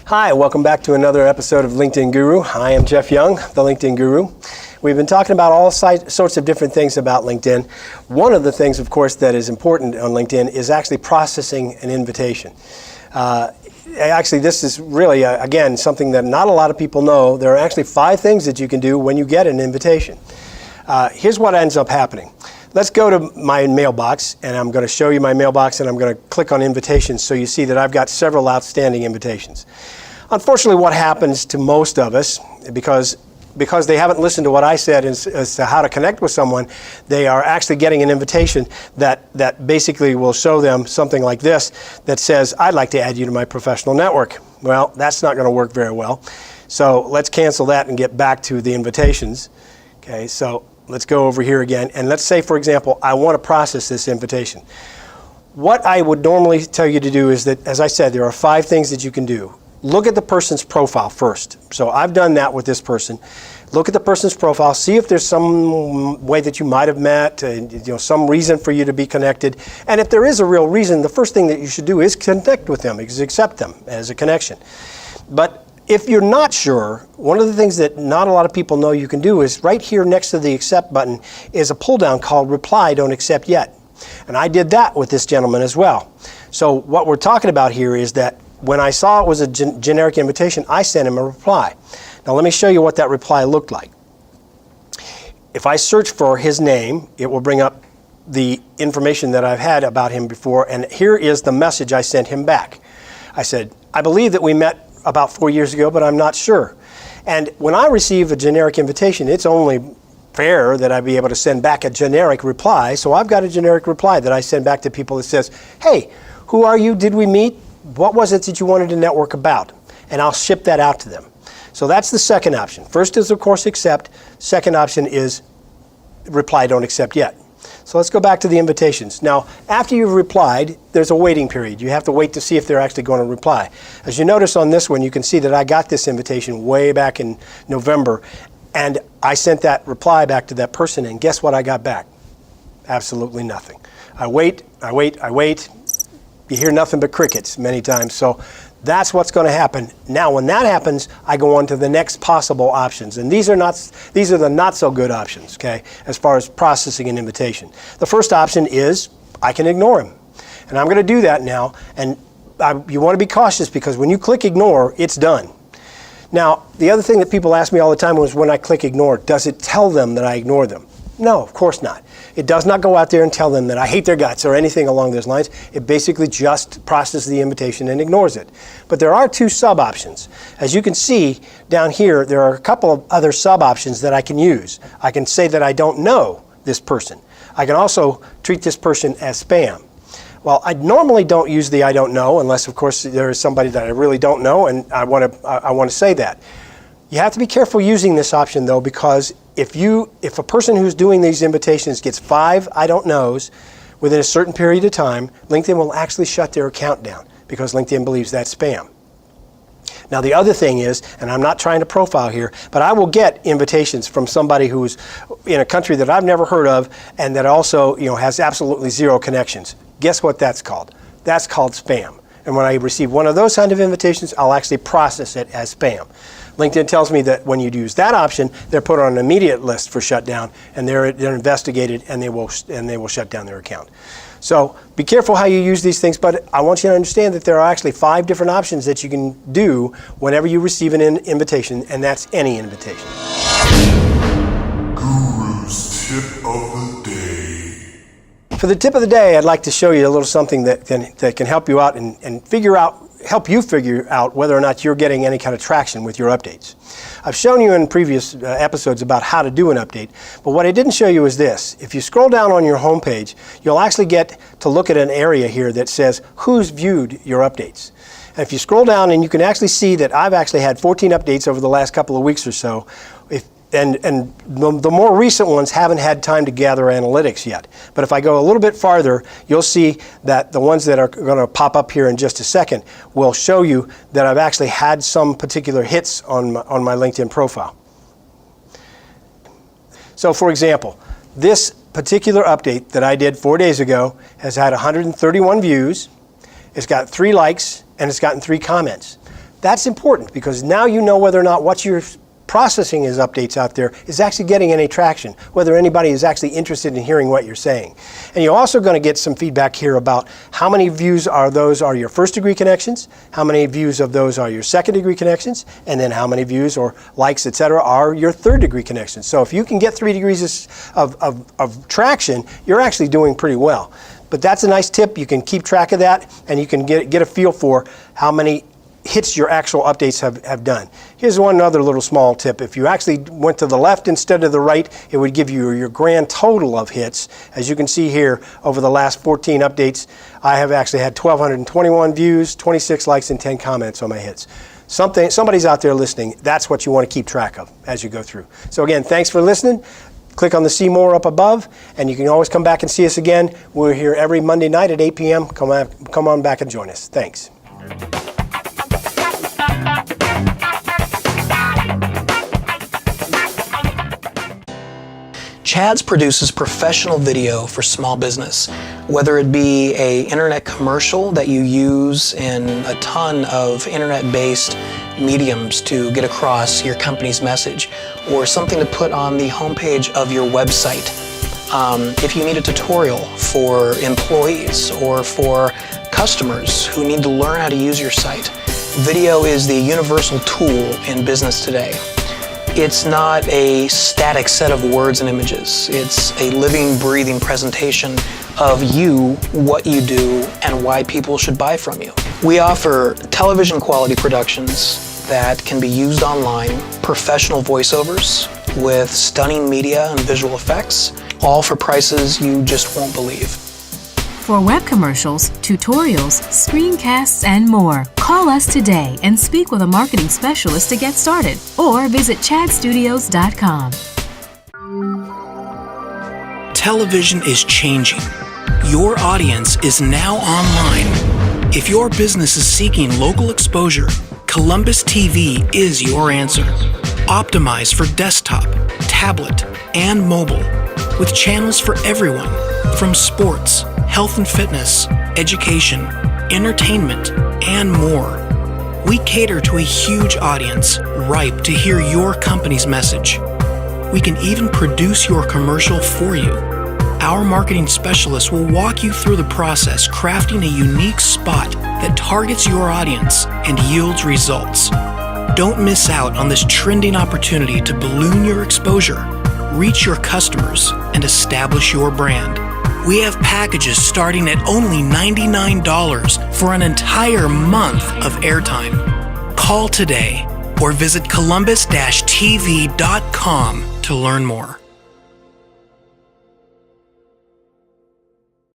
Hi, welcome back to another episode of LinkedIn Guru. I am Jeff Young, the LinkedIn Guru. We've been talking about all sorts of different things about LinkedIn. One of the things, of course, that is important on LinkedIn is actually processing an invitation. Actually, this is really, again, something that not a lot of people know. There are actually 5 things that you can do when you get an invitation. Here's what ends up happening. Let's go to my mailbox, and I'm going to show you my mailbox, and I'm going to click on invitations so you see that I've got several outstanding invitations. Unfortunately, what happens to most of us, because they haven't listened to what I said as to how to connect with someone, they are actually getting an invitation that basically will show them something like this that says, I'd like to add you to my professional network. Well, that's not going to work very well. So let's cancel that and get back to the invitations. Okay, so let's go over here again, and let's say, for example, I want to process this invitation. What I would normally tell you to do is that, as I said, there are 5 things that you can do. Look at the person's profile first. So I've done that with this person. Look at the person's profile, see if there's some way that you might have met, some reason for you to be connected. And if there is a real reason, the first thing that you should do is connect with them, is accept them as a connection. But if you're not sure, one of the things that not a lot of people know you can do is right here next to the accept button is a pull down called reply, don't accept yet. And I did that with this gentleman as well. So what we're talking about here is that when I saw it was a generic invitation, I sent him a reply. Now let me show you what that reply looked like. If I search for his name, it will bring up the information that I've had about him before, and here is the message I sent him back. I said, I believe that we met about 4 years ago, but I'm not sure. And when I receive a generic invitation, it's only fair that I be able to send back a generic reply. So I've got a generic reply that I send back to people that says, hey, who are you? Did we meet? What was it that you wanted to network about? And I'll ship that out to them. So that's the second option. First is, of course, accept. Second option is reply, don't accept yet. So let's go back to the invitations. Now, after you've replied, there's a waiting period. You have to wait to see if they're actually going to reply. As you notice on this one, you can see that I got this invitation way back in November, and I sent that reply back to that person, and guess what I got back? Absolutely nothing. I wait. You hear nothing but crickets many times. So that's what's going to happen. Now, when that happens, I go on to the next possible options. And these are the not so good options, okay, as far as processing an invitation. The first option is I can ignore him. And I'm going to do that now. And you want to be cautious because when you click ignore, it's done. Now, the other thing that people ask me all the time was when I click ignore, does it tell them that I ignore them? No, of course not. It does not go out there and tell them that I hate their guts or anything along those lines. It basically just processes the invitation and ignores it. But there are 2 sub-options. As you can see down here, there are a couple of other sub-options that I can use. I can say that I don't know this person. I can also treat this person as spam. Well, I normally don't use the I don't know unless, of course, there is somebody that I really don't know and I want to say that. You have to be careful using this option, though, because if a person who's doing these invitations gets 5 I don't knows within a certain period of time, LinkedIn will actually shut their account down because LinkedIn believes that's spam. Now, the other thing is, and I'm not trying to profile here, but I will get invitations from somebody who's in a country that I've never heard of and that also, has absolutely 0 connections. Guess what that's called? That's called spam. And when I receive one of those kind of invitations, I'll actually process it as spam. LinkedIn tells me that when you use that option, they're put on an immediate list for shutdown, and they're investigated, and they will shut down their account. So be careful how you use these things, but I want you to understand that there are actually 5 different options that you can do whenever you receive an invitation, and that's any invitation. Guru's Tip of the Day. For the tip of the day, I'd like to show you a little something that can help you out and help you figure out whether or not you're getting any kind of traction with your updates. I've shown you in previous episodes about how to do an update, but what I didn't show you is this. If you scroll down on your home page, you'll actually get to look at an area here that says who's viewed your updates. And if you scroll down, and you can actually see that I've actually had 14 updates over the last couple of weeks or so. And the more recent ones haven't had time to gather analytics yet. But if I go a little bit farther, you'll see that the ones that are going to pop up here in just a second will show you that I've actually had some particular hits on my LinkedIn profile. So for example, this particular update that I did 4 days ago has had 131 views, it's got 3 likes, and it's gotten 3 comments. That's important because now you know whether or not what you're processing as updates out there is actually getting any traction, whether anybody is actually interested in hearing what you're saying. And you're also going to get some feedback here about how many views are your first degree connections, how many views of those are your second degree connections, and then how many views or likes, etc., are your third degree connections. So if you can get 3 degrees of traction, you're actually doing pretty well. But that's a nice tip. You can keep track of that, and you can get a feel for how many hits your actual updates have done. Here's one other little small tip. If you actually went to the left instead of the right, it would give you your grand total of hits. As you can see here, over the last 14 updates, I have actually had 1,221 views, 26 likes, and 10 comments on my hits. Somebody's out there listening. That's what you want to keep track of as you go through. So again, thanks for listening. Click on the See More up above, and you can always come back and see us again. We're here every Monday night at 8 p.m. Come on back and join us. Thanks. Chad's produces professional video for small business, whether it be an internet commercial that you use in a ton of internet-based mediums to get across your company's message, or something to put on the homepage of your website. If you need a tutorial for employees or for customers who need to learn how to use your site, video is the universal tool in business today. It's not a static set of words and images. It's a living, breathing presentation of you, what you do, and why people should buy from you. We offer television quality productions that can be used online, professional voiceovers with stunning media and visual effects, all for prices you just won't believe. For web commercials, tutorials, screencasts, and more, call us today and speak with a marketing specialist to get started, or visit chadstudios.com. Television is changing. Your audience is now online. If your business is seeking local exposure, Columbus TV is your answer. Optimized for desktop, tablet, and mobile, with channels for everyone, from sports, health and fitness, education, entertainment, and more. We cater to a huge audience ripe to hear your company's message. We can even produce your commercial for you. Our marketing specialists will walk you through the process, crafting a unique spot that targets your audience and yields results. Don't miss out on this trending opportunity to balloon your exposure, reach your customers, and establish your brand. We have packages starting at only $99 for an entire month of airtime. Call today or visit columbus-tv.com to learn more.